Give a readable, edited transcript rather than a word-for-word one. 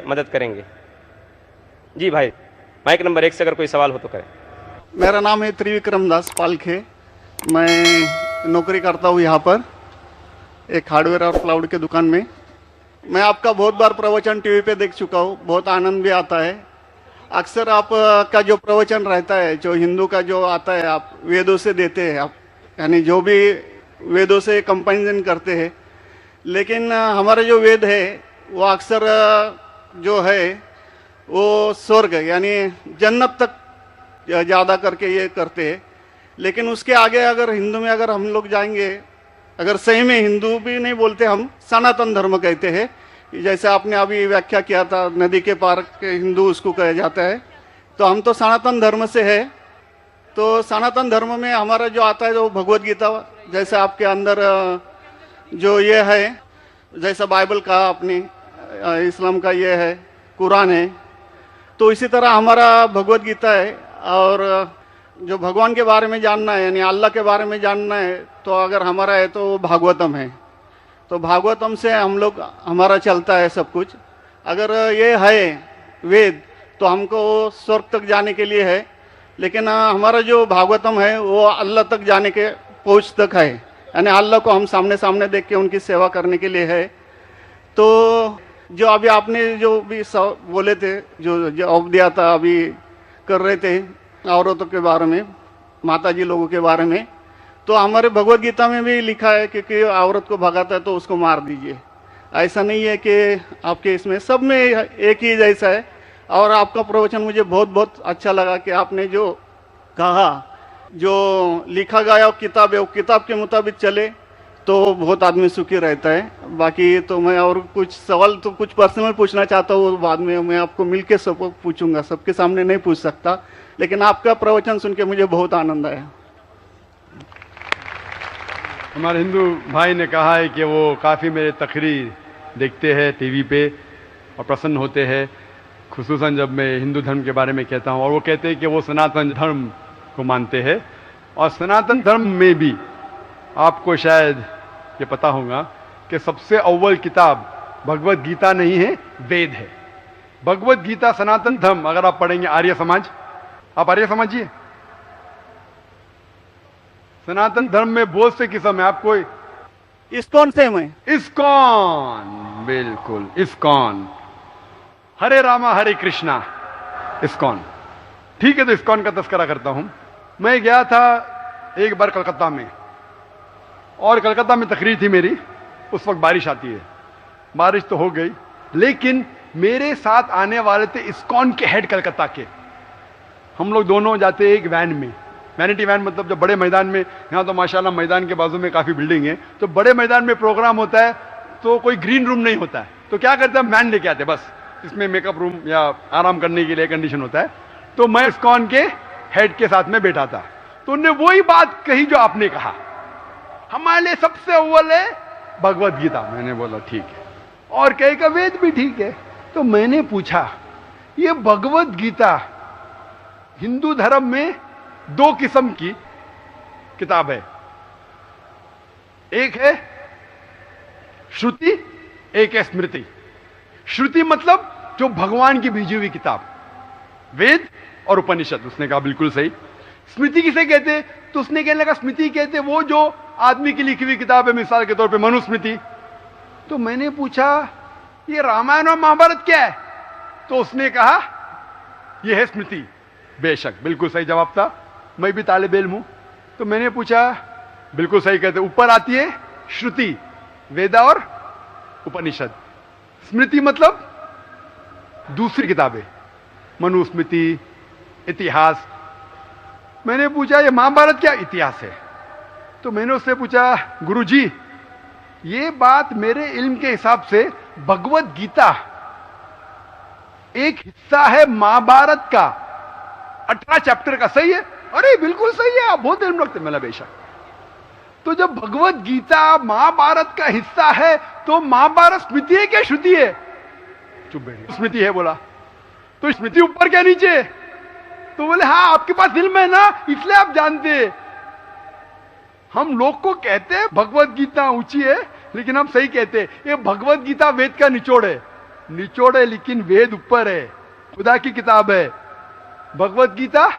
मदद करेंगे। जी भाई, माइक नंबर 1 से अगर कोई सवाल हो तो करें। मेरा नाम है त्रिविक्रम दास पालखे। मैं नौकरी करता हूँ यहाँ पर एक हार्डवेयर और क्लाउड के दुकान में। मैं आपका बहुत बार प्रवचन टीवी पे देख चुका हूँ, बहुत आनंद भी आता है। अक्सर आप का जो प्रवचन रहता है, जो हिंदू का जो आता है, आप वेदों से देते हैं, आप यानी जो भी वेदों से कंपेरिजन करते हैं। लेकिन हमारा जो वेद है वो अक्सर जो है वो स्वर्ग यानी जन्नत तक ज़्यादा करके ये करते हैं। लेकिन उसके आगे अगर हिंदू में अगर हम लोग जाएंगे, अगर सही में हिंदू भी नहीं बोलते, हम सनातन धर्म कहते हैं। जैसे आपने अभी व्याख्या किया था, नदी के पार के हिंदू उसको कहा जाता है। तो हम तो सनातन धर्म से है। तो सनातन धर्म में हमारा जो आता है जो भगवत गीता, जैसे आपके अंदर जो ये है, जैसा बाइबल का आपने, इस्लाम का ये है, कुरान है, तो इसी तरह हमारा भगवत गीता है। और जो भगवान के बारे में जानना है यानी अल्लाह के बारे में जानना है तो अगर हमारा है तो भागवतम है। तो भागवतम से हम लोग हमारा चलता है सब कुछ। अगर ये है वेद तो हमको स्वर्ग तक जाने के लिए है। लेकिन हमारा जो भागवतम है वो अल्लाह तक जाने के पहुँच तक है, यानी अल्लाह को हम सामने सामने देख के उनकी सेवा करने के लिए है। तो जो अभी आपने जो भी बोले थे, जो जवाब दिया था, अभी कर रहे थे औरतों के बारे में, माताजी लोगों के बारे में, तो हमारे भगवत गीता में भी लिखा है कि औरत को भगाता है तो उसको मार दीजिए। ऐसा नहीं है कि आपके इसमें सब में एक ही जैसा है। और आपका प्रवचन मुझे बहुत बहुत अच्छा लगा कि आपने जो कहा, जो लिखा गया किताब है वो किताब के मुताबिक चले तो बहुत आदमी सुखी रहता है। बाकी तो मैं और कुछ सवाल तो कुछ पर्सनल पूछना चाहता हूँ, बाद में मैं आपको मिलके सब पूछूंगा, सबके सामने नहीं पूछ सकता। लेकिन आपका प्रवचन सुन के मुझे बहुत आनंद आया। हमारे हिंदू भाई ने कहा है कि वो काफ़ी मेरे तकरीर देखते हैं टीवी पे और प्रसन्न होते हैं, खुसूसन जब मैं हिंदू धर्म के बारे में कहता हूँ। और वो कहते हैं कि वो सनातन धर्म को मानते हैं। और सनातन धर्म में भी आपको शायद ये पता होगा कि सबसे अव्वल किताब भगवत गीता नहीं है, वेद है। भगवत गीता सनातन धर्म अगर आप पढ़ेंगे, आर्य समाज, आप आर्य समझिए, सनातन धर्म में बहुत से किस्म है। आपको इस्कॉन से मैं, इस्कॉन, बिल्कुल इस्कॉन, हरे रामा हरे कृष्णा, इस्कॉन, ठीक है। तो इस्कॉन का तस्करा करता हूं। मैं गया था एक बार कलकत्ता में, और कलकत्ता में तकरीर थी मेरी। उस वक्त बारिश आती है, बारिश तो हो गई, लेकिन मेरे साथ आने वाले थे इस्कॉन के हेड कलकत्ता के। हम लोग दोनों जाते एक वैन में, वैनिटी वैन, मतलब जो बड़े मैदान में, यहाँ तो माशाल्लाह मैदान के बाजू में काफ़ी बिल्डिंग है, तो बड़े मैदान में प्रोग्राम होता है तो कोई ग्रीन रूम नहीं होता है, तो क्या करते हैं, वैन लेके आते, बस इसमें मेकअप रूम या आराम करने के लिए कंडीशन होता है। तो मैं इस्कॉन के हेड के साथ में बैठा था, तो उन्होंने वही बात कही जो आपने कहा, हमारे लिए सबसे अव्वल है भगवत गीता। मैंने बोला ठीक है, और कहे का वेद भी ठीक है। तो मैंने पूछा, ये भगवत गीता हिंदू धर्म में दो किस्म की किताब है, एक है श्रुति, एक है स्मृति। श्रुति मतलब जो भगवान की भेजी हुई किताब, वेद और उपनिषद। उसने कहा बिल्कुल सही। स्मृति किसे कहते, तो उसने कहने लगा स्मृति कहते वो जो आदमी की लिखी हुई किताब है, मिसाल के तौर पे मनुस्मृति। तो मैंने पूछा ये रामायण और महाभारत क्या है, तो उसने कहा यह है स्मृति। बेशक बिल्कुल सही जवाब था, मैं भी तालिब इल्म हूं। तो मैंने पूछा, बिल्कुल सही कहते, ऊपर आती है श्रुति, वेदा और उपनिषद। स्मृति मतलब दूसरी किताबें, मनुस्मृति, इतिहास। मैंने पूछा ये महाभारत क्या इतिहास है, तो मैंने उससे पूछा गुरुजी ये बात मेरे इल्म के हिसाब से भगवत गीता एक हिस्सा है महाभारत का, 18 चैप्टर का, सही है? अरे बिल्कुल सही है, आप बहुत इल्म रखते। मेरा बेशक। तो जब भगवत गीता महाभारत का हिस्सा है तो महाभारत स्मृति है क्या श्रुति है? चुप बैठिए। स्मृति है बोला, तो स्मृति ऊपर क्या नीचे? तो बोले हाँ आपके पास इल्म है ना, इसलिए आप जानते। हम लोग को कहते हैं भगवत गीता ऊंची है, लेकिन हम सही कहते हैं ये भगवत गीता वेद का निचोड़ है। निचोड़ है लेकिन वेद ऊपर है, खुदा की किताब है भगवत गीता।